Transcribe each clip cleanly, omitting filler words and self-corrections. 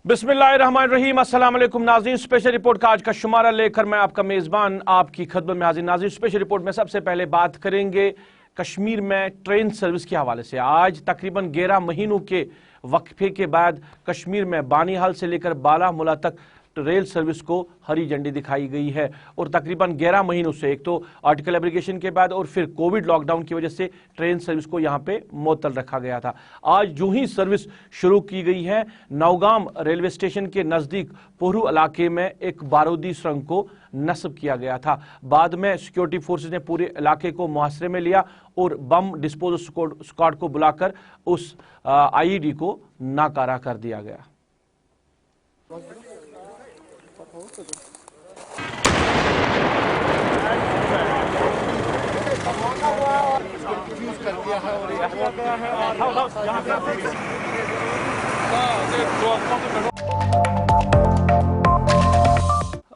बिस्मिल्लाहिर्रहमानिर्रहीम। अस्सलाम वालेकुम नाज़रीन, स्पेशल रिपोर्ट का आज का शुमारा लेकर मैं आपका मेज़बान आपकी खिदमत में हाजिर। नाज़रीन, स्पेशल रिपोर्ट में सबसे पहले बात करेंगे कश्मीर में ट्रेन सर्विस के हवाले से। आज तकरीबन 11 महीनों के वक्फे के बाद कश्मीर में बानीहाल से लेकर बारामूला तक रेल सर्विस को हरी झंडी दिखाई गई है और तकरीबन 11 महीनों से, एक तो आर्टिकल एब्लिगेशन के बाद और फिर कोविड लॉकडाउन की वजह से ट्रेन सर्विस को यहां पे मुअत्तल रखा गया था। आज जो ही सर्विस शुरू की गई है, नौगाम रेलवे स्टेशन के नज़दीक पोहरू इलाके में एक बारूदी सुरंग को नस्ब किया गया था। बाद में सिक्योरिटी फोर्सेज ने पूरे इलाके को मुहासरे में लिया और बम डिस्पोजल स्क्वाड को बुलाकर उस आईईडी को नाकारा कर दिया गया।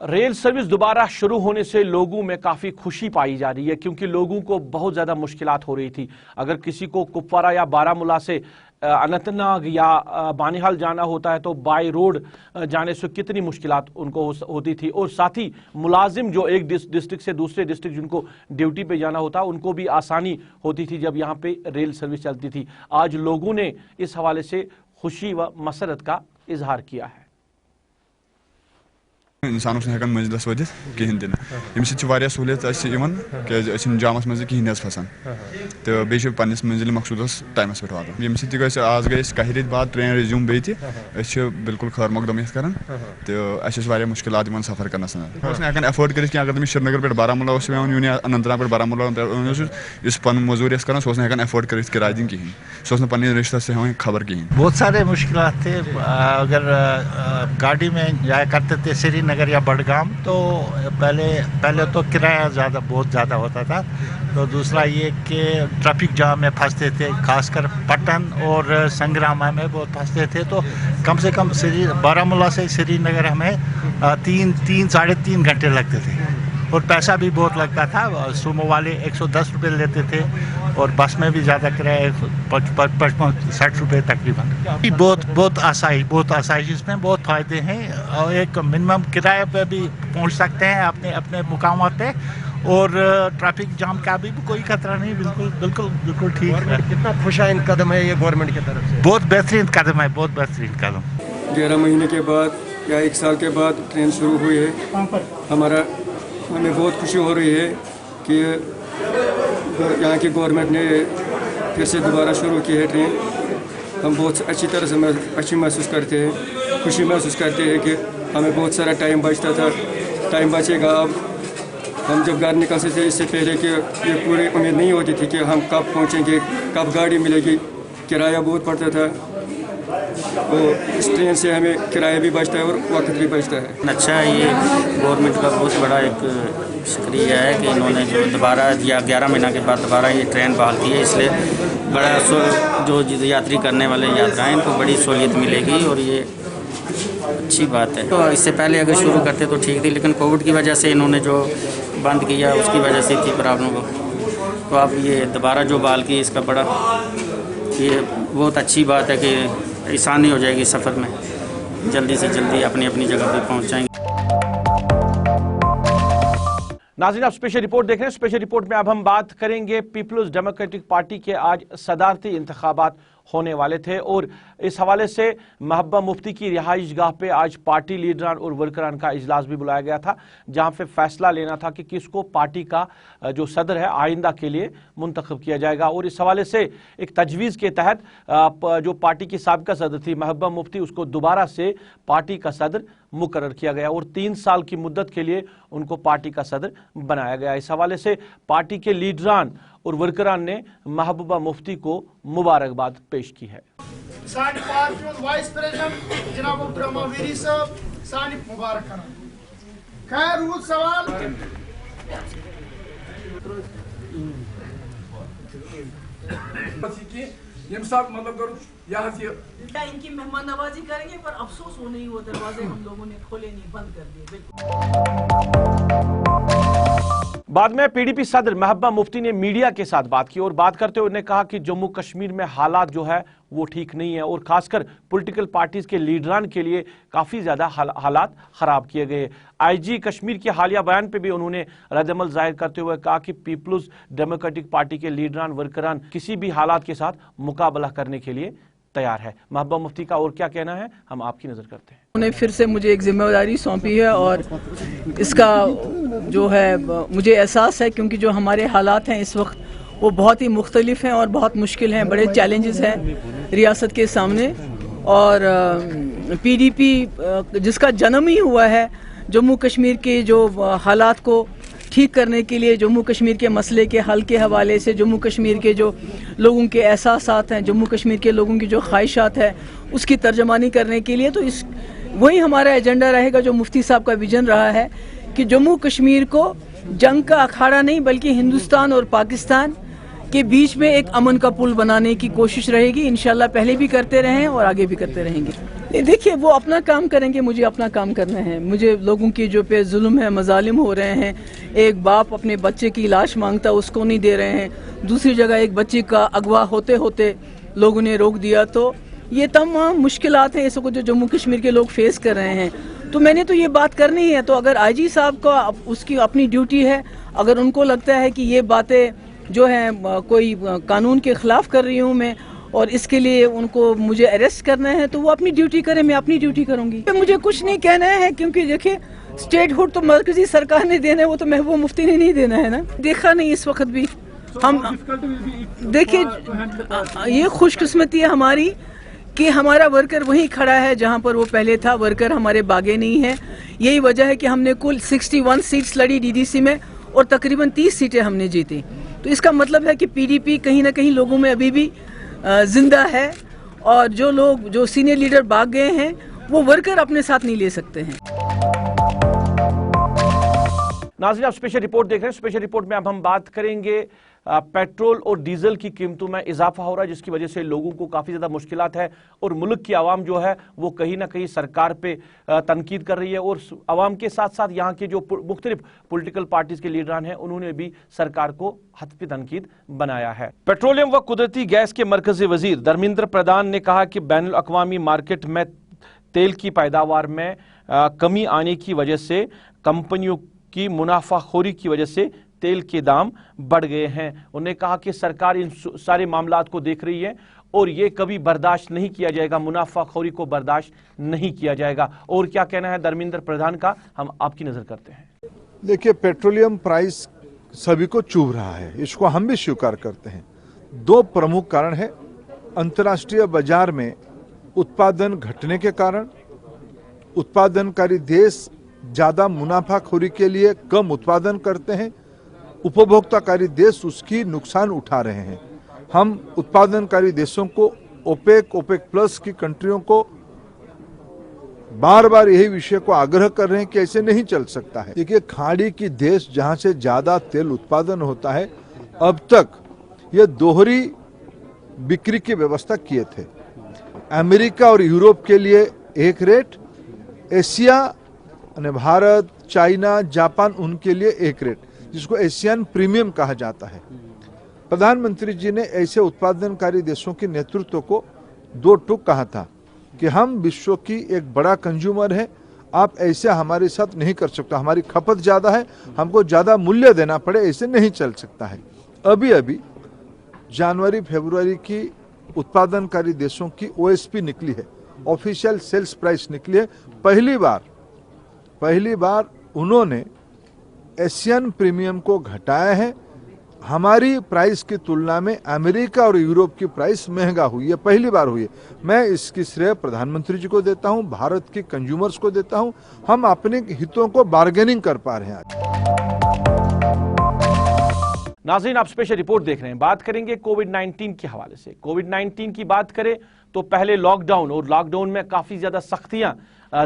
रेल सर्विस दोबारा शुरू होने से लोगों में काफी खुशी पाई जा रही है, क्योंकि लोगों को बहुत ज्यादा मुश्किलात हो रही थी। अगर किसी को कुपवारा या बारामूला से अनंतनाग या बानीहाल जाना होता है तो बाय रोड जाने से कितनी मुश्किलात उनको होती थी, और साथ ही मुलाजिम जो एक डिस्ट्रिक्ट से दूसरे डिस्ट्रिक्ट जिनको ड्यूटी पे जाना होता उनको भी आसानी होती थी जब यहाँ पे रेल सर्विस चलती थी। आज लोगों ने इस हवाले से खुशी व मसरत का इजहार किया है। इंसान हेकान मंजिलस वथित कहें दिन अम सहूलियत क्या जामस मज कहें फसान तो बे पन्निस मंजिल मकसूदस टाइमस पे वातान यम आज गई 1 रेत बाद ट्रेन रिज्यूम बे बिल्कुल खैर मकदम कर तो मुश्किल सफर कर हेकान एफोर्ड कर अगर तमिस श्रीनगर पे बारामूला यून या अनंतनाग पे बारामूला पन मजूरी कर हेकान एफोर्ड कर किराया दिन कहें सो पे रिश्ते से हमें खबर कहें। बहुत सारे मुश्किल थे। अगर गाड़ी में जाया करते थे श्रीनगर या बडगाम तो पहले तो किराया बहुत ज़्यादा होता था, तो दूसरा ये कि ट्रैफिक जाम में फंसते थे, खासकर पटन और संग्रामा में बहुत फंसते थे। तो कम से कम बारामूला से श्रीनगर हमें 3-3 3.5 घंटे लगते थे और पैसा भी बहुत लगता था। सुमो वाले 110 रुपये लेते थे और बस में भी ज़्यादा किराया 55-60 रुपये तकरीबन। बहुत आसाइश इसमें बहुत फ़ायदे हैं और एक मिनिमम किराए पे भी पहुंच सकते हैं अपने मुकाम पे, और ट्रैफिक जाम का भी कोई खतरा नहीं। बिल्कुल ठीक है। कितना खुशाइन कदम है ये गवर्नमेंट की तरफ से। बहुत बेहतरीन कदम है, बहुत बेहतरीन कदम। 11 महीने के बाद या 1 साल के बाद ट्रेन शुरू हुई है। हमें बहुत खुशी हो रही है कि यहाँ की गवर्नमेंट ने फिर से दोबारा शुरू की है ट्रेन। हम बहुत अच्छी तरह से अच्छी महसूस करते हैं, खुशी महसूस करते हैं कि हमें बहुत सारा टाइम बचता था, टाइम बचेगा। अब हम जब घर निकलते थे इससे पहले कि ये पूरी उम्मीद नहीं होती थी कि हम कब पहुँचेंगे, कब गाड़ी मिलेगी, किराया बहुत पड़ता था। तो इस ट्रेन से हमें किराया भी बचता है और वक्त भी बचता है। अच्छा है, ये गवर्नमेंट का बहुत बड़ा एक शुक्रिया है कि इन्होंने जो दोबारा या 11 महीना के बाद दोबारा ये ट्रेन बहाल की है। इसलिए बड़ा जो यात्री करने वाले यात्राएं इनको बड़ी सहूलियत मिलेगी और ये अच्छी बात है। तो इससे पहले अगर शुरू करते तो ठीक थी, लेकिन कोविड की वजह से इन्होंने जो बंद किया उसकी वजह से थी प्रॉब्लम को, तो अब ये दोबारा जो बहाल की इसका बड़ा ये बहुत अच्छी बात है कि आसानी हो जाएगी सफ़र में, जल्दी से जल्दी अपनी जगह पे पहुंच जाएंगे। नाज़रीन, आप स्पेशल रिपोर्ट देख रहे हैं। स्पेशल रिपोर्ट में अब हम बात करेंगे पीपल्स डेमोक्रेटिक पार्टी के आज सदारती इंतखाबात होने वाले थे और इस हवाले से महबूबा मुफ्ती की रिहाइश गाह पे आज पार्टी लीडरान और वर्करान का इजलास भी बुलाया गया था, जहां पे फैसला लेना था कि किसको पार्टी का जो सदर है आइंदा के लिए मुंतखब किया जाएगा। और इस हवाले से एक तजवीज़ के तहत जो पार्टी की साबिका सदर थी महबूबा मुफ्ती, उसको दोबारा से पार्टी का सदर मुकर्रर किया गया और 3 साल की मुद्दत के लिए उनको पार्टी का सदर बनाया गया। इस हवाले से पार्टी के लीडरान और वर्करान ने महबूबा मुफ्ती को मुबारकबाद पेश की है। वाइस प्रेसिडेंट जनाब ब्रह्मवीरी साहब सानी मुबारक खैर रूल सवाल मतलब करो इनकी मेहमान नवाजी करेंगे, पर अफसोस वो नहीं, वो दरवाजे हम लोगों ने खोले नहीं, बंद कर दिए। बाद में पीडीपी सदर महबूबा मुफ्ती ने मीडिया के साथ बात की और बात करते हुए उन्होंने कहा कि जम्मू कश्मीर में हालात जो है वो ठीक नहीं है और खासकर पॉलिटिकल पार्टीज के लीडरान के लिए काफी ज्यादा हालात खराब किए गए। आईजी कश्मीर के हालिया बयान पे भी उन्होंने रद्दअमल जाहिर करते हुए कहा कि पीपल्स डेमोक्रेटिक पार्टी के लीडरान वर्करान किसी भी हालात के साथ मुकाबला करने के लिए तैयार है। महबूबा मुफ्ती का और क्या कहना है, हम आपकी नजर करते हैं। उन्होंने फिर से मुझे एक जिम्मेदारी सौंपी है और इसका जो है मुझे एहसास है, क्योंकि जो हमारे हालात हैं इस वक्त वो बहुत ही मुख्तलिफ हैं और बहुत मुश्किल हैं, बड़े चैलेंजेस हैं रियासत के सामने। और पीडीपी जिसका जन्म ही हुआ है जम्मू कश्मीर के जो हालात को ठीक करने के लिए, जम्मू कश्मीर के मसले के हल के हवाले से, जम्मू कश्मीर के जो लोगों के एहसासात हैं, जम्मू कश्मीर के लोगों की जो ख्वाहिशात है उसकी तर्जमानी करने के लिए, तो इस वही हमारा एजेंडा रहेगा जो मुफ्ती साहब का विजन रहा है कि जम्मू कश्मीर को जंग का अखाड़ा नहीं बल्कि हिंदुस्तान और पाकिस्तान के बीच में एक अमन का पुल बनाने की कोशिश रहेगी। इंशाल्लाह पहले भी करते रहे हैं और आगे भी करते रहेंगे। देखिए, वो अपना काम करेंगे, मुझे अपना काम करना है। मुझे लोगों की जो पे जुल्म है, मजालिम हो रहे हैं, एक बाप अपने बच्चे की लाश मांगता उसको नहीं दे रहे हैं, दूसरी जगह एक बच्चे का अगवा होते होते लोगों ने रोक दिया, तो ये तमाम मुश्किलात हैं इसको जो जम्मू कश्मीर के लोग फेस कर रहे हैं। तो मैंने तो ये बात करनी है, तो अगर आईजी साहब का उसकी अपनी ड्यूटी है, अगर उनको लगता है कि ये बातें जो है कोई कानून के खिलाफ कर रही हूँ मैं और इसके लिए उनको मुझे अरेस्ट करना है, तो वो अपनी ड्यूटी करें, मैं अपनी ड्यूटी करूंगी। मुझे कुछ नहीं कहना है, क्योंकि देखिए स्टेटहुड तो मरकजी सरकार ने देना है, वो तो महबूबा मुफ्ती ने नहीं देना है ना। देखा नहीं इस वक्त भी हम, देखिए ये खुशकिस्मती है हमारी कि हमारा वर्कर वहीं खड़ा है जहां पर वो पहले था। वर्कर हमारे बागे नहीं है। यही वजह है कि हमने कुल 61 सीट्स लड़ी डीडीसी में और तकरीबन 30 सीटें हमने जीती। तो इसका मतलब है कि पीडीपी कहीं ना कहीं लोगों में अभी भी जिंदा है और जो लोग जो सीनियर लीडर भाग गए हैं वो वर्कर अपने साथ नहीं ले सकते हैं। नाज़रीन, आप स्पेशल रिपोर्ट देख रहे हैं। स्पेशल रिपोर्ट में अब हम बात करेंगे पेट्रोल और डीजल की कीमतों में इजाफा हो रहा है, जिसकी वजह से लोगों को काफ़ी ज़्यादा मुश्किलात है और मुल्क की आवाम जो है वो कहीं ना कहीं सरकार पे तनकीद कर रही है और आवाम के साथ साथ यहाँ के जो मुख्तलिफ पॉलिटिकल पार्टीज के लीडरान हैं उन्होंने भी सरकार को हद पे तनकीद बनाया है। पेट्रोलियम व कुदरती गैस के मरकजी वजीर धर्मेंद्र प्रधान ने कहा कि बैनुल अक़वामी मार्केट में तेल की पैदावार में कमी आने की वजह से कंपनियों की मुनाफाखोरी की वजह से तेल के दाम बढ़ गए हैं। उन्होंने कहा कि सरकार इन सारे मामलात को देख रही है और ये कभी बर्दाश्त नहीं किया जाएगा, मुनाफाखोरी को बर्दाश्त नहीं किया जाएगा। और क्या कहना है धर्मेंद्र प्रधान का, हम आपकी नजर करते हैं। देखिए, पेट्रोलियम प्राइस सभी को चुभ रहा है, इसको हम भी स्वीकार करते हैं। दो प्रमुख कारण है। अंतर्राष्ट्रीय बाजार में उत्पादन घटने के कारण उत्पादनकारी देश ज्यादा मुनाफाखोरी के लिए कम उत्पादन करते हैं, उपभोक्ताकारी देश उसकी नुकसान उठा रहे हैं। हम उत्पादनकारी देशों को ओपेक प्लस की कंट्रियों को बार बार यही विषय को आग्रह कर रहे हैं कि ऐसे नहीं चल सकता है। देखिए, खाड़ी की देश जहां से ज्यादा तेल उत्पादन होता है, अब तक ये दोहरी बिक्री की व्यवस्था किए थे। अमेरिका और यूरोप के लिए एक rate, Asia Bharat, China, Japan उनके लिए एक रेट, जिसको एशियन प्रीमियम कहा जाता है। प्रधानमंत्री जी ने ऐसे उत्पादनकारी देशों के नेतृत्व को दो टूक कहा था कि हम विश्व की एक बड़ा कंज्यूमर है, आप ऐसे हमारे साथ नहीं कर सकते, हमारी खपत ज्यादा है, हमको ज्यादा मूल्य देना पड़े, ऐसे नहीं चल सकता है। अभी जनवरी फरवरी की उत्पादनकारी देशों की ओएसपी निकली है, ऑफिशियल सेल्स प्राइस निकली है। पहली बार उन्होंने एशियन प्रीमियम को घटाया है। हमारी प्राइस की तुलना में अमेरिका और यूरोप की प्राइस महंगा हुई है, पहली बार हुई है। मैं इसकी श्रेय प्रधानमंत्री जी को देता हूं, भारत के कंज्यूमर्स को देता हूं। हम अपने हितों को बार्गेनिंग कर पा रहे हैं आज। नाज़रीन, आप स्पेशल रिपोर्ट देख रहे हैं। बात करेंगे कोविड-19 के हवाले से। कोविड-19 की बात करें तो पहले लॉकडाउन, और लॉकडाउन में काफी ज्यादा सख्तियां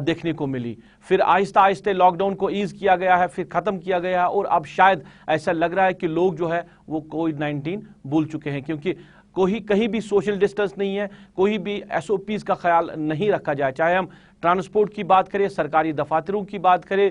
देखने को मिली, फिर आहिस्ता आहिस्ते लॉकडाउन को ईज किया गया है, फिर खत्म किया गया है और अब शायद ऐसा लग रहा है कि लोग जो है वो कोविड-19 भूल चुके हैं, क्योंकि कहीं भी सोशल डिस्टेंस नहीं है, कोई भी SOPs का ख्याल नहीं रखा जाए। चाहे हम ट्रांसपोर्ट की बात करें, सरकारी दफातरों की बात करें,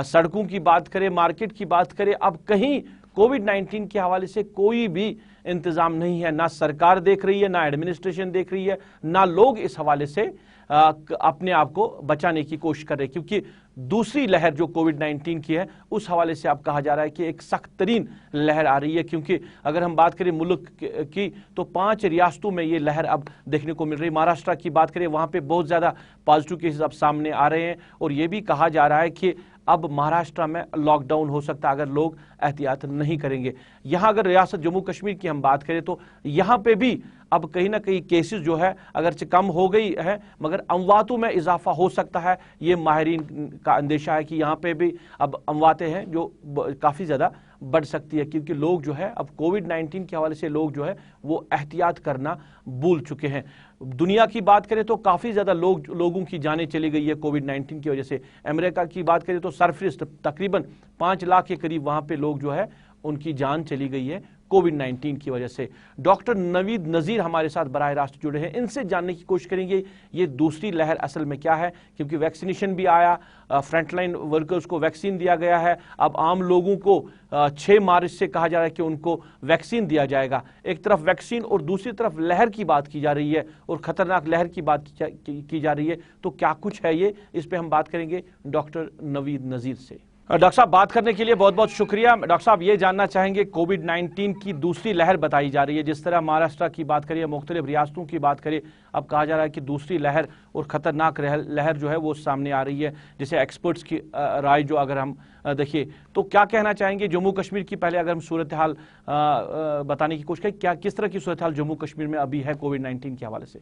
सड़कों की बात करें, मार्केट की बात करें, अब कहीं कोविड-19 के हवाले से कोई भी इंतजाम नहीं है। ना सरकार देख रही है, ना एडमिनिस्ट्रेशन देख रही है, ना लोग इस हवाले से अपने आप को बचाने की कोशिश कर रहे हैं, क्योंकि दूसरी लहर जो कोविड-19 की है उस हवाले से अब कहा जा रहा है कि एक सख्त तरीन लहर आ रही है। क्योंकि अगर हम बात करें मुल्क की तो 5 रियासतों में ये लहर अब देखने को मिल रही है। महाराष्ट्र की बात करें, वहां पे बहुत ज्यादा पॉजिटिव केसेस अब सामने आ रहे हैं और ये भी कहा जा रहा है कि अब महाराष्ट्र में लॉकडाउन हो सकता है अगर लोग एहतियात नहीं करेंगे। यहां अगर रियासत जम्मू कश्मीर की हम बात करें तो यहां पे भी अब कहीं ना कहीं केसेस जो है अगरचे कम हो गई है मगर अमवातों में इजाफा हो सकता है। ये माहिरीन का अंदेशा है कि यहाँ पे भी अब अमवातें हैं जो काफ़ी ज़्यादा बढ़ सकती है, क्योंकि लोग जो है अब कोविड-19 के हवाले से लोग जो है वो एहतियात करना भूल चुके हैं। दुनिया की बात करें तो काफ़ी ज़्यादा लोगों की जानें चली गई है कोविड-19 की वजह से। अमेरिका की बात करें तो सरफरिस्त तकरीबन 5 लाख के करीब वहाँ पे लोग जो है उनकी जान चली गई है कोविड-19 की वजह से। डॉक्टर नवीद नज़ीर हमारे साथ बराह रास्त जुड़े हैं, इनसे जानने की कोशिश करेंगे ये दूसरी लहर असल में क्या है, क्योंकि वैक्सीनेशन भी आया, फ्रंटलाइन वर्कर्स को वैक्सीन दिया गया है, अब आम लोगों को 6 मार्च से कहा जा रहा है कि उनको वैक्सीन दिया जाएगा। एक तरफ वैक्सीन और दूसरी तरफ लहर की बात की जा रही है और खतरनाक लहर की बात की जा रही है, तो क्या कुछ है ये, इस पर हम बात करेंगे डॉक्टर नवीद नज़ीर से। डॉक्टर साहब, बात करने के लिए बहुत बहुत शुक्रिया। डॉक्टर साहब, ये जानना चाहेंगे कोविड-19 की दूसरी लहर बताई जा रही है, जिस तरह महाराष्ट्र की बात करें, मुख्तलिफ रियासतों की बात करें, अब कहा जा रहा है कि दूसरी लहर और ख़तरनाक लहर जो है वो सामने आ रही है, जिसे एक्सपर्ट्स की राय जो अगर हम देखिए तो क्या कहना चाहेंगे जम्मू कश्मीर की। पहले अगर हम सूरत हाल बताने की कोशिश करें, क्या किस तरह की सूरत हाल जम्मू कश्मीर में अभी है कोविड-19 के हवाले से?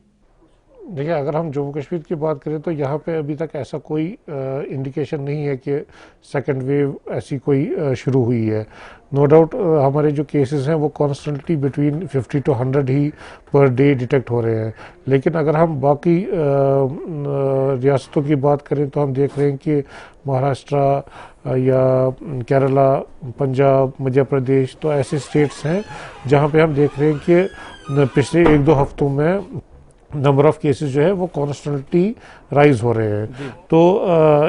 देखिए, अगर हम जम्मू कश्मीर की बात करें तो यहाँ पे अभी तक ऐसा कोई इंडिकेशन नहीं है कि सेकंड वेव ऐसी कोई शुरू हुई है। नो डाउट हमारे जो केसेस हैं वो constantly between 50 to 100 he per day detect हो रहे हैं, लेकिन अगर हम बाकी रियासतों की बात करें तो हम देख रहे हैं कि महाराष्ट्र या केरला, पंजाब, मध्य प्रदेश, तो ऐसे स्टेट्स हैं जहाँ पे हम देख रहे हैं कि पिछले 1-2 हफ्तों में नंबर ऑफ केसेस जो है वो कॉन्स्टेंटली राइज हो रहे हैं। तो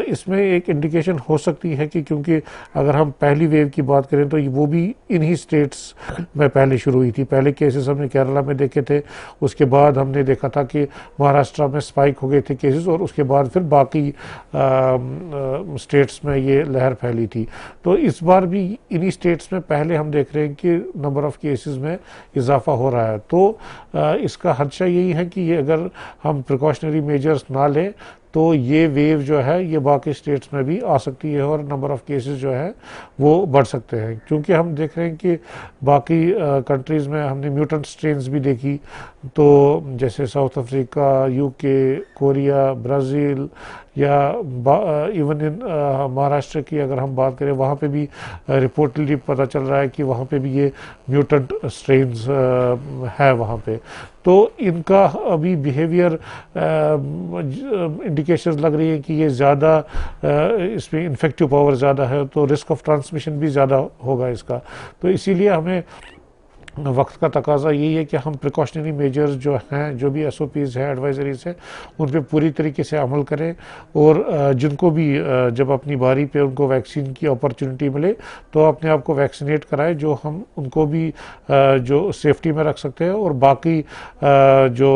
इसमें एक इंडिकेशन हो सकती है कि क्योंकि अगर हम पहली वेव की बात करें तो वो भी इन्हीं स्टेट्स में पहले शुरू हुई थी। पहले केसेस हमने केरला में देखे थे, उसके बाद हमने देखा था कि महाराष्ट्र में स्पाइक हो गए थे केसेस और उसके बाद फिर बाकी स्टेट्स में ये लहर फैली थी। तो इस बार भी इन्हीं स्टेट्स में पहले हम देख रहे हैं कि नंबर ऑफ केसेस में इजाफा हो रहा है। तो इसका खदशा यही है कि ये अगर हम प्रिकॉशनरी मेजर्स ना लें तो ये वेव जो है ये बाकी स्टेट्स में भी आ सकती है और नंबर ऑफ केसेस जो है वो बढ़ सकते हैं, क्योंकि हम देख रहे हैं कि बाकी कंट्रीज़ में हमने म्यूटेंट स्ट्रेन्स भी देखी, तो जैसे south Africa, UK, Korea, Brazil या इवन इन महाराष्ट्र की अगर हम बात करें वहाँ पे भी रिपोर्टली पता चल रहा है कि वहाँ पे भी ये म्यूटेंट स्ट्रेन्स है वहाँ पे। तो इनका अभी बिहेवियर इंडिकेशंस लग रही है कि ये ज़्यादा इसमें इन्फेक्टिव पावर ज़्यादा है, तो रिस्क ऑफ ट्रांसमिशन भी ज़्यादा होगा इसका। तो इसीलिए हमें वक्त का तकाजा यही है कि हम प्रिकॉशनरी मेजर्स जो हैं, जो भी SOPs हैं, एडवाइजरीज हैं, उन पे पूरी तरीके से अमल करें और जिनको भी जब अपनी बारी पे उनको वैक्सीन की अपॉर्चुनिटी मिले तो अपने आप को वैक्सीनेट कराएं, जो हम उनको भी जो सेफ्टी में रख सकते हैं और बाकी जो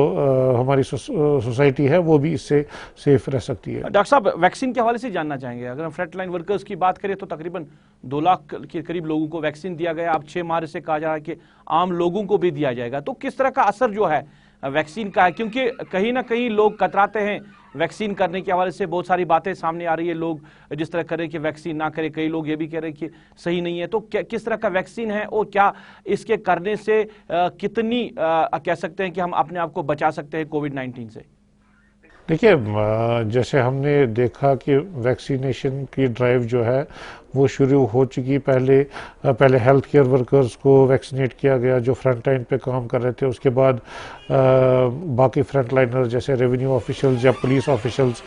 हमारी सोसाइटी है वो भी इससे सेफ रह सकती है। डॉक्टर साहब, वैक्सीन के हवाले से जानना चाहेंगे, अगर हम फ्रंटलाइन वर्कर्स की बात करें तो तकरीबन 2 लाख के करीब लोगों को वैक्सीन दिया गया। अब 6 मार्च से कहा जा रहा है कि आम लोगों को भी दिया जाएगा, तो किस तरह का असर जो है वैक्सीन का है, क्योंकि कहीं ना कहीं लोग कतराते हैं वैक्सीन करने के हवाले से। बहुत सारी बातें सामने आ रही है, लोग जिस तरह करें कि वैक्सीन ना करें, कई लोग ये भी कह रहे हैं कि सही नहीं है। तो किस तरह का वैक्सीन है और क्या इसके करने से कितनी कह सकते हैं कि हम अपने आप को बचा सकते हैं कोविड-19 से? देखिए, जैसे हमने देखा कि वैक्सीनेशन की ड्राइव जो है वो शुरू हो चुकी। पहले हेल्थ केयर वर्कर्स को वैक्सीनेट किया गया जो फ्रंट लाइन पे काम कर रहे थे, उसके बाद बाकी फ्रंट लाइनर जैसे रेवेन्यू ऑफिशियल्स या पुलिस ऑफिशियल्स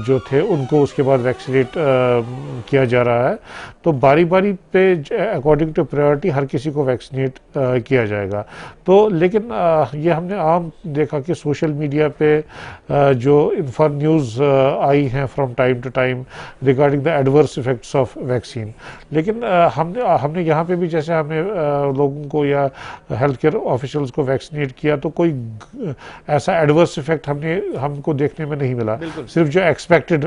जो थे उनको उसके बाद वैक्सीनेट किया जा रहा है। तो बारी बारी पे अकॉर्डिंग टू प्रायोरिटी हर किसी को वैक्सीनेट किया जाएगा। तो लेकिन ये हमने आम देखा कि सोशल मीडिया पे जो न्यूज़ आई हैं from time to time regarding the adverse effects of vaccine, लेकिन हमने यहाँ पे भी जैसे हमने लोगों को या हेल्थ केयर ऑफिशियल्स को वैक्सीनेट किया तो कोई ऐसा एडवर्स इफेक्ट हमको देखने में नहीं मिला। सिर्फ जो एक्सपेक्टेड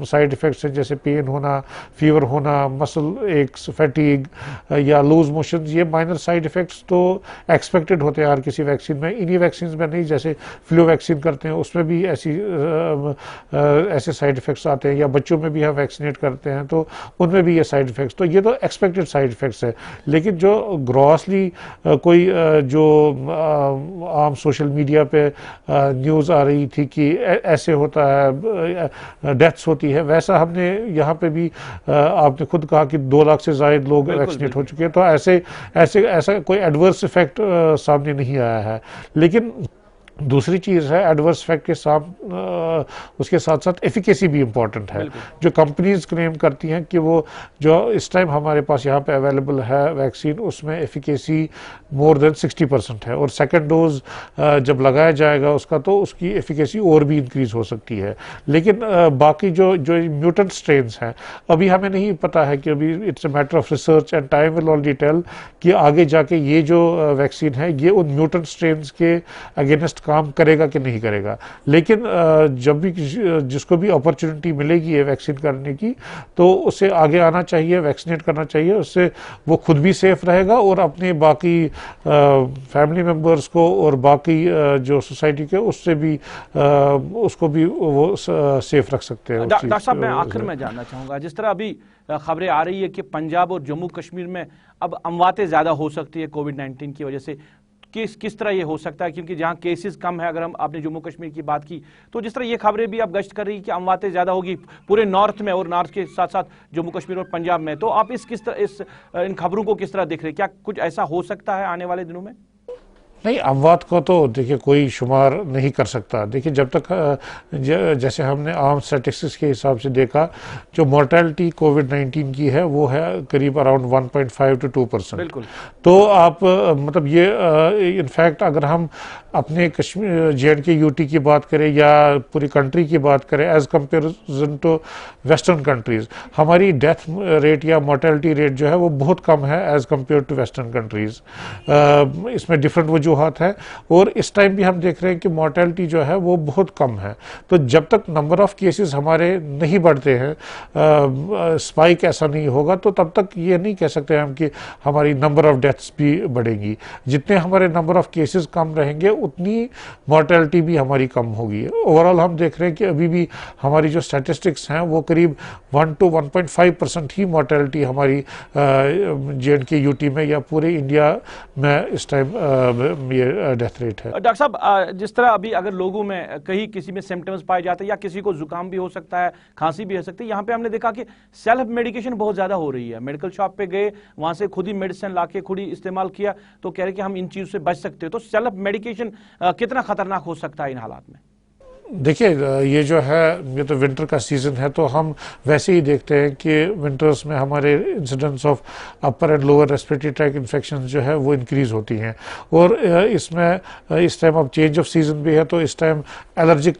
साइड इफेक्ट्स हैं जैसे पेन होना, फीवर होना, मसल एक्स, फैटीग या लूज मोशन, ये माइनर साइड इफेक्ट्स तो एक्सपेक्टेड होते हैं हर किसी वैक्सीन में। इन्हीं वैक्सीन में नहीं, जैसे फ्लू वैक्सीन करते हैं उसमें भी ऐसे साइड इफेक्ट्स आते हैं, या बच्चों में भी हम वैक्सीनेट करते हैं तो उनमें भी ये साइड इफेक्ट्स, तो ये तो एक्सपेक्टेड साइड इफेक्ट्स है। लेकिन जो ग्रॉसली कोई जो आम सोशल मीडिया पे न्यूज़ आ रही थी कि ऐसे होता है, डेथ्स होती है, वैसा हमने यहाँ पे भी आपने खुद कहा कि 2 लाख से ज़्यादा लोग वैक्सीनेट हो चुके हैं, तो ऐसा कोई एडवर्स इफेक्ट सामने नहीं आया है। लेकिन दूसरी चीज़ है एडवर्स इफेक्ट के साथ उसके साथ साथ एफिकेसी भी इम्पॉर्टेंट है। जो कंपनीज क्लेम करती हैं कि वो जो इस टाइम हमारे पास यहाँ पे अवेलेबल है वैक्सीन, उसमें एफिकेसी मोर देन 60% है, और सेकंड डोज जब लगाया जाएगा उसका तो उसकी एफिकेसी और भी इंक्रीज हो सकती है। लेकिन बाकी जो म्यूटेंट स्ट्रेन्स हैं अभी हमें नहीं पता है कि अभी it's a matter of research and time will only tell कि आगे जाके ये जो वैक्सीन है ये उन म्यूटेंट स्ट्रेन्स के अगेंस्ट काम करेगा कि नहीं करेगा। लेकिन जब भी जिसको भी अपॉर्चुनिटी मिलेगी ये वैक्सीन करने की तो उसे आगे आना चाहिए, वैक्सीनेट करना चाहिए, उससे वो खुद भी सेफ रहेगा और अपने बाकी फैमिली मेम्बर्स को और बाकी जो सोसाइटी के उससे भी उसको भी वो सेफ रख सकते हैं। डॉक्टर साहब, मैं आखिर में जानना चाहूँगा, जिस तरह अभी खबरें आ रही है कि पंजाब और जम्मू कश्मीर में अब अमवातें ज़्यादा हो सकती है कोविड-19 की वजह से, किस तरह ये हो सकता है? क्योंकि जहाँ केसेस कम है, अगर हम आपने जम्मू कश्मीर की बात की तो जिस तरह ये खबरें भी अब गश्त कर रही है कि अमवातें ज़्यादा होगी पूरे नॉर्थ में और नॉर्थ के साथ साथ जम्मू कश्मीर और पंजाब में, तो आप इन खबरों को किस तरह देख रहे हैं? क्या कुछ ऐसा हो सकता है आने वाले दिनों में? नहीं, अमवात को तो देखिए कोई शुमार नहीं कर सकता। देखिए जब तक जैसे हमने आम स्टैटिस्टिक्स के हिसाब से देखा, जो मोर्टेलिटी कोविड-19 की है वो है करीब अराउंड 1.5 to 2%। बिल्कुल। तो आप मतलब ये इनफैक्ट अगर हम अपने कश्मीर JNK UT की बात करें या पूरी कंट्री की बात करें as comparison to western countries, हमारी डेथ रेट या मोर्टेलिटी रेट जो है वो बहुत कम है as compare to western countries. इसमें डिफरेंट वजूहात है और इस टाइम भी हम देख रहे हैं कि मोर्टेलिटी जो है वो बहुत कम है। तो जब तक नंबर ऑफ़ केसेस हमारे नहीं बढ़ते हैं, स्पाइक ऐसा नहीं होगा, तो तब तक ये नहीं कह सकते हम कि हमारी नंबर ऑफ़ डेथ्स भी बढ़ेंगी। जितने हमारे नंबर ऑफ़ केसेस कम रहेंगे उतनी मोर्टेलिटी भी हमारी कम होगी। ओवरऑल हम देख रहे हैं कि अभी भी हमारी जो स्टैटिस्टिक्स हैं वो करीब 1 to 1.5% ही मोर्टेलिटी हमारी JNK UT में या पूरे इंडिया में इस टाइम ये डेथ रेट है। डॉक्टर साहब, जिस तरह अभी अगर लोगों में कहीं किसी में सिम्टम्स पाए जाते हैं या किसी को जुकाम भी हो सकता है, खांसी भी हो सकती है, यहाँ पे हमने देखा कि सेल्फ मेडिकेशन बहुत ज़्यादा हो रही है। मेडिकल शॉप पे गए, वहाँ से खुद ही मेडिसिन लाके खुद ही इस्तेमाल किया तो कह रहे कि हम इन चीज़ों से बच सकते हैं। तो सेल्फ मेडिकेशन कितना खतरनाक हो सकता है इन हालात में? देखिए ये जो है ये तो विंटर का सीज़न है, तो हम वैसे ही देखते हैं कि विंटर्स में हमारे incidence of upper and lower respiratory tract infection जो है वो इंक्रीज़ होती हैं। और इसमें इस टाइम अब चेंज ऑफ सीज़न भी है तो इस टाइम एलर्जिक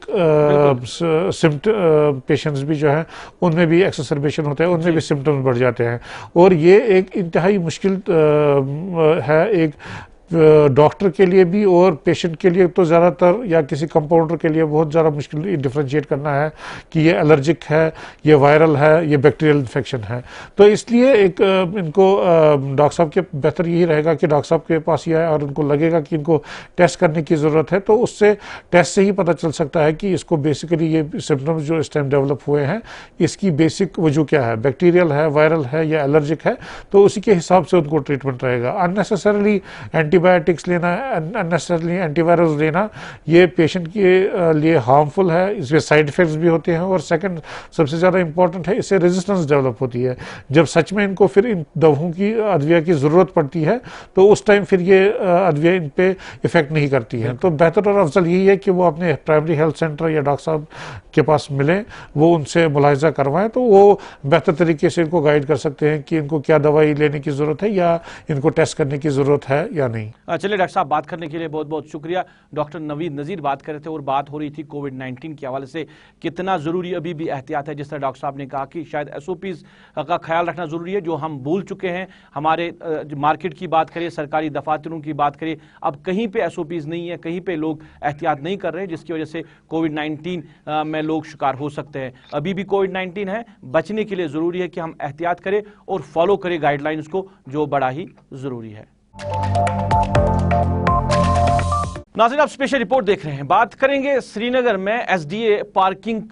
पेशेंट्स भी जो हैं उनमें भी एक्सरबेशन होता है, उनमें भी सिम्टम्स बढ़ जाते हैं। और ये एक इंतहाई मुश्किल है एक डॉक्टर के लिए भी और पेशेंट के लिए तो ज़्यादातर, या किसी कंपाउंडर के लिए बहुत ज़्यादा मुश्किल डिफ्रेंशिएट करना है कि ये एलर्जिक है, ये वायरल है, ये बैक्टीरियल इन्फेक्शन है। तो इसलिए एक इनको डॉक्टर साहब के बेहतर यही रहेगा कि डॉक्टर साहब के पास ही आए और उनको लगेगा कि इनको टेस्ट करने की ज़रूरत है, तो उससे टेस्ट से ही पता चल सकता है कि इसको बेसिकली ये सिम्टम्स जो इस टाइम डेवलप हुए हैं इसकी बेसिक वजह क्या है, बैक्टीरियल है, वायरल है या एलर्जिक है, तो उसी के हिसाब से उनको ट्रीटमेंट रहेगा। अननेसेसरली एंटीबायोटिक एंटीबायोटिक्स लेना, अननेसेसरली एंटीवायरस लेना, ये पेशेंट के लिए हार्मफुल है, इसमें साइड इफेक्ट्स भी होते हैं। और सेकंड सबसे ज़्यादा इंपॉर्टेंट है, इससे रेजिस्टेंस डेवलप होती है। जब सच में इनको फिर इन दवाओं की अदविया की ज़रूरत पड़ती है तो उस टाइम फिर ये अदविया इन पे इफेक्ट नहीं करती है। तो बेहतर और अफजल यही है कि वो अपने प्राइमरी हेल्थ सेंटर या डॉक्टर साहब के पास मिलें, वो उनसे मुलाहिजा करवाएं, तो वो बेहतर तरीके से इनको गाइड कर सकते हैं कि इनको क्या दवाई लेने की ज़रूरत है या इनको टेस्ट करने की ज़रूरत है या नहीं। चलिए डॉक्टर साहब, बात करने के लिए बहुत बहुत शुक्रिया। डॉक्टर नवीद नज़ीर बात कर रहे थे और बात हो रही थी कोविड-19 के हवाले से कितना ज़रूरी अभी भी एहतियात है। जिस तरह डॉक्टर साहब ने कहा कि शायद SOPs का ख्याल रखना ज़रूरी है जो हम भूल चुके हैं। हमारे मार्केट की बात करें, सरकारी दफातरों की बात करें, अब कहीं पे SOPs नहीं है, कहीं पे लोग एहतियात नहीं कर रहे हैं, जिसकी वजह से कोविड-19 में लोग शिकार हो सकते हैं। अभी भी कोविड-19 है, बचने के लिए ज़रूरी है कि हम एहतियात करें और फॉलो करें गाइडलाइंस को, जो बड़ा ही ज़रूरी है। नाज़रीन, आप स्पेशल रिपोर्ट देख रहे हैं। बात करेंगे श्रीनगर में SDA पार्किंग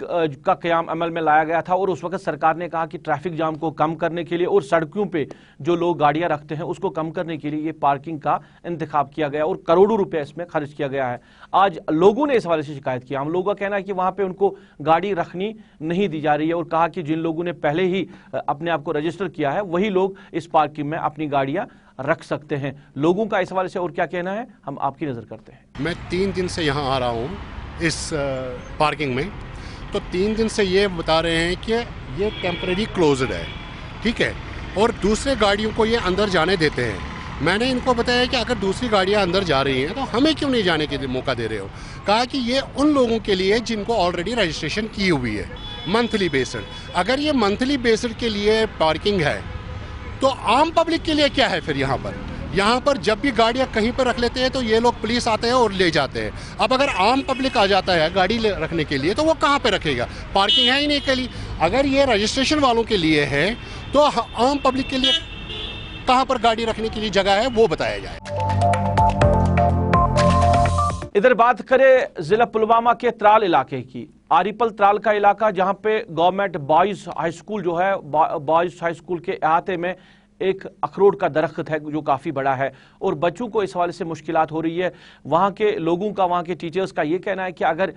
का क़याम अमल में लाया गया था और उस वक्त सरकार ने कहा कि ट्रैफिक जाम को कम करने के लिए और सड़कों पे जो लोग गाड़ियां रखते हैं उसको कम करने के लिए ये पार्किंग का इंतखाब किया गया और करोड़ों रुपए इसमें खर्च किया गया है। आज लोगों ने इस हवाले से शिकायत की। हम लोगों का कहना है कि वहां पर उनको गाड़ी रखनी नहीं दी जा रही है और कहा कि जिन लोगों ने पहले ही अपने आप को रजिस्टर किया है वही लोग इस पार्किंग में अपनी गाड़ियां रख सकते हैं। लोगों का इस हवाले से और क्या कहना है, हम आपकी नजर करते हैं। मैं 3 दिन से यहाँ आ रहा हूँ इस पार्किंग में, तो 3 दिन से ये बता रहे हैं कि ये टेम्परेरी क्लोज्ड है, ठीक है, और दूसरे गाड़ियों को ये अंदर जाने देते हैं। मैंने इनको बताया कि अगर दूसरी गाड़ियाँ अंदर जा रही हैं तो हमें क्यों नहीं जाने के मौका दे रहे हो। कहा कि ये उन लोगों के लिए जिनको ऑलरेडी रजिस्ट्रेशन की हुई है मंथली बेस्ड। अगर ये मंथली बेस्ड के लिए पार्किंग है तो आम पब्लिक के लिए क्या है फिर यहाँ पर जब भी गाड़ियाँ कहीं पर रख लेते हैं तो ये लोग पुलिस आते हैं और ले जाते हैं। अब अगर आम पब्लिक आ जाता है गाड़ी रखने के लिए तो वो कहाँ पे रखेगा, पार्किंग है ही नहीं के लिए। अगर ये रजिस्ट्रेशन वालों के लिए है तो आम पब्लिक के लिए कहाँ पर गाड़ी रखने के लिए जगह है वो बताया जाए। इधर बात करें जिला पुलवामा के त्राल इलाके की। आरिपल त्राल का इलाका, जहां पे गवर्नमेंट बॉयज हाई स्कूल जो है, बॉयज हाई स्कूल के अहाते में एक अखरोट का दरख्त है जो काफ़ी बड़ा है और बच्चों को इस हवाले से मुश्किलात हो रही है। वहाँ के लोगों का, वहाँ के टीचर्स का ये कहना है कि अगर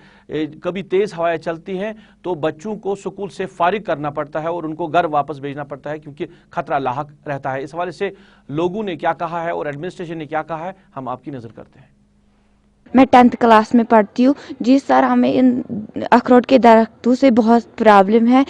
कभी तेज़ हवाएं चलती हैं तो बच्चों को स्कूल से फारिग करना पड़ता है और उनको घर वापस भेजना पड़ता है क्योंकि खतरा लाहक रहता है। इस हवाले से लोगों ने क्या कहा है और एडमिनिस्ट्रेशन ने क्या कहा है, हम आपकी नज़र करते हैं। मैं 10th क्लास में पढ़ती हूँ। जी सर, हमें इन अखरोट के दरख्तों से बहुत प्रॉब्लम है।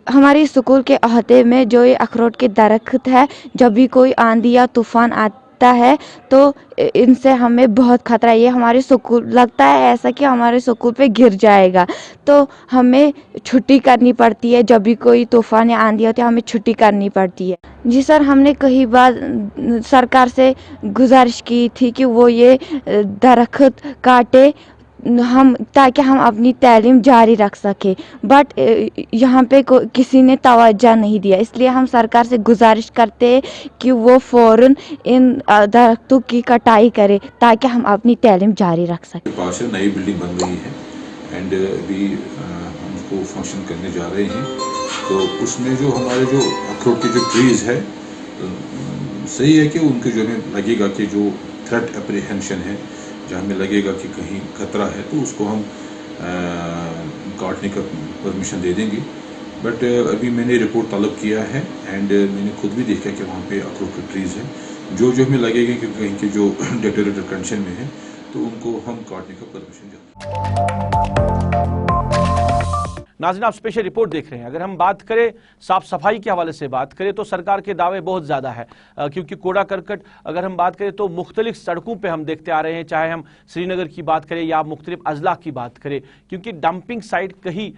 हमारे स्कूल के अहाते में जो ये अखरोट के दरख्त है, जब भी कोई आंधी या तूफान आता है तो इनसे हमें बहुत खतरा है। ये हमारे स्कूल, लगता है ऐसा कि हमारे स्कूल पे गिर जाएगा, तो हमें छुट्टी करनी पड़ती है। जब भी कोई तूफान या आंधी होती है हमें छुट्टी करनी पड़ती है। जी सर, हमने कई बार सरकार से गुजारिश की थी कि वो ये दरख्त काटे ताकि हम अपनी तालीम जारी रख सके, बट यहाँ पे किसी ने तवज्जो नहीं दिया। इसलिए हम सरकार से गुजारिश करते हैं कि वो फ़ौरन इन दरख्तों की कटाई करे ताकि हम अपनी तालीम जारी रख सकें। पास है, नई बिल्डिंग बन रही है एंड अभी हमको फंक्शन करने जा रहे हैं, तो उसमें जो हमारे जो अखरोट के जो ट्रीज़ है, सही है कि उनके जो हमें लगेगा कि जो थ्रेट एप्रीहेंशन है, जहाँ हमें लगेगा कि कहीं खतरा है तो उसको हम काटने का परमिशन दे देंगे। बट अभी मैंने रिपोर्ट तलब किया है एंड मैंने खुद भी देखा कि वहाँ पे अखरोट के ट्रीज़ हैं, जो हमें लगेगा कि कहीं के जो डेटेरेटेड कंडीशन में है तो उनको हम काटने का परमिशन देंगे। नाज़रीन, आप स्पेशल रिपोर्ट देख रहे हैं। अगर हम बात करें साफ सफाई के हवाले से बात करें तो सरकार के दावे बहुत ज़्यादा है, क्योंकि कूड़ा करकट अगर हम बात करें तो मुख्तलिफ सड़कों पे हम देखते आ रहे हैं, चाहे हम श्रीनगर की बात करें या मुख्तलिफ अजला की बात करें, क्योंकि डंपिंग साइट कहीं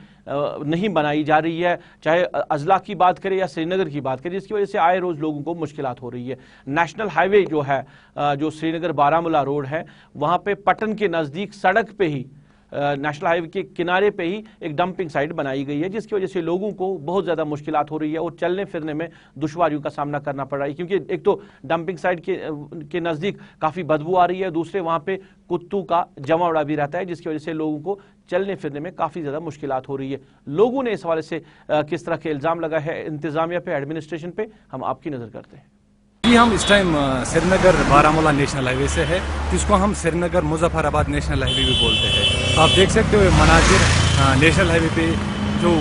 नहीं बनाई जा रही है, चाहे अजला की बात करें या श्रीनगर की बात करें, जिसकी वजह से आए रोज़ लोगों को मुश्किलात हो रही है। नेशनल हाईवे जो है, जो श्रीनगर बारामूला रोड है, वहाँ पे पटन के नज़दीक सड़क पे ही, नेशनल हाईवे के किनारे पे ही एक डंपिंग साइट बनाई गई है, जिसकी वजह से लोगों को बहुत ज़्यादा मुश्किलात हो रही है और चलने फिरने में दुश्वारियों का सामना करना पड़ रहा है, क्योंकि एक तो डंपिंग साइट के नज़दीक काफ़ी बदबू आ रही है, दूसरे वहाँ पे कुत्तों का जमावड़ा भी रहता है, जिसकी वजह से लोगों को चलने फिरने में काफ़ी ज़्यादा मुश्किलात हो रही है। लोगों ने इस हवाले से किस तरह के इल्ज़ाम लगा है इंतज़ामिया पे, एडमिनिस्ट्रेशन पे, हम आपकी नज़र करते हैं। अभी हम इस time Srinagar Baramulla national highway से है, जिसको हम श्रीनगर मुजफ्फराबाद नेशनल हाईवे भी बोलते हैं। तो आप देख सकते हो मनाजिर नेशनल हाईवे पे जो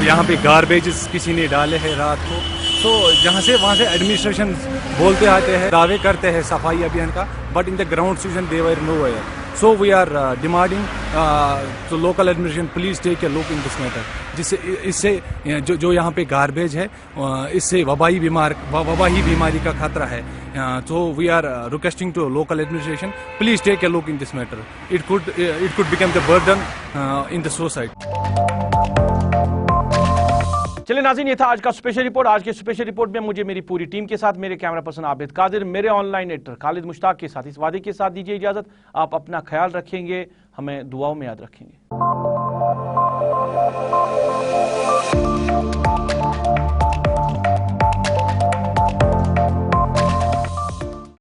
यहाँ पे गार्बेजेस किसी ने डाले हैं रात को, तो जहाँ से वहाँ से एडमिनिस्ट्रेशन बोलते आते हैं, दावे करते हैं सफाई अभियान का, but in the ground situation they were nowhere. So we are demanding to local administration please take a look in this matter, जिससे इससे जो यहाँ पे गार्बेज है इससे वबाई बीमारी का खतरा है। तो we are requesting to local administration please take a look in this matter. It could become the burden in the society. चलिए नाज़रीन, ये था आज का स्पेशल रिपोर्ट। आज के स्पेशल रिपोर्ट में मुझे मेरी पूरी टीम के साथ, मेरे कैमरा पर्सन आबिद कादिर, मेरे ऑनलाइन एडिटर खालिद मुश्ताक के साथ इस वादे के साथ दीजिए इजाजत। आप अपना ख्याल रखेंगे, हमें दुआओं में याद रखेंगे।